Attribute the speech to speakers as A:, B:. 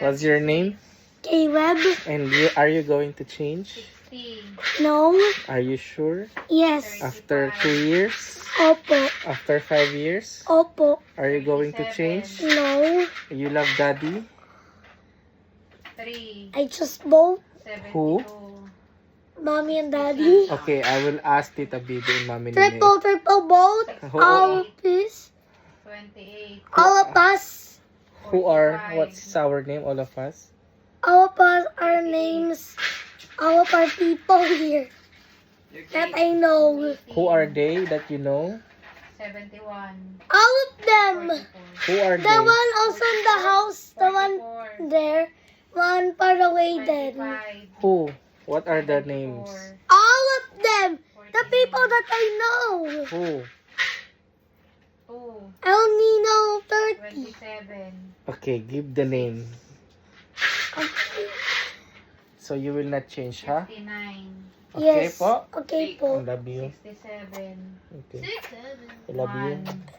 A: What's your name?
B: Caleb.
A: And are you going to change?
C: 60.
B: No.
A: Are you sure?
B: Yes.
A: After 2 years?
B: Opo.
A: After 5 years?
B: Opo.
A: Are you going to change?
B: No.
A: You love daddy?
C: 3.
B: I just both
C: 72.
A: Who?
B: mommy and daddy.
A: Okay, I will ask Tita Bibi and Mami Nene.
B: Triple both.
A: Who-
B: All of this.
C: 28.
B: All of us.
A: Who are, what's our name, all of us?
B: All of us, our names. All of our people here. That I know.
A: Who are they that you know?
C: 71.
B: All of them.
C: 44.
A: Who are
B: The
A: they?
B: one also in the house. The one
C: 44.
B: there. One far away then.
C: 25.
A: Who? What are their names?
C: 24.
B: All of them. The people that I know.
A: Who?
C: 2.
B: I only know 30.
C: 27.
A: Okay, give the name.
B: Okay.
A: So you will not change, huh?
C: 59.
A: Okay
B: Yes.
A: po.
B: Okay
A: I
B: po.
A: love you.
C: 67.
A: Okay. I love you.
C: 1.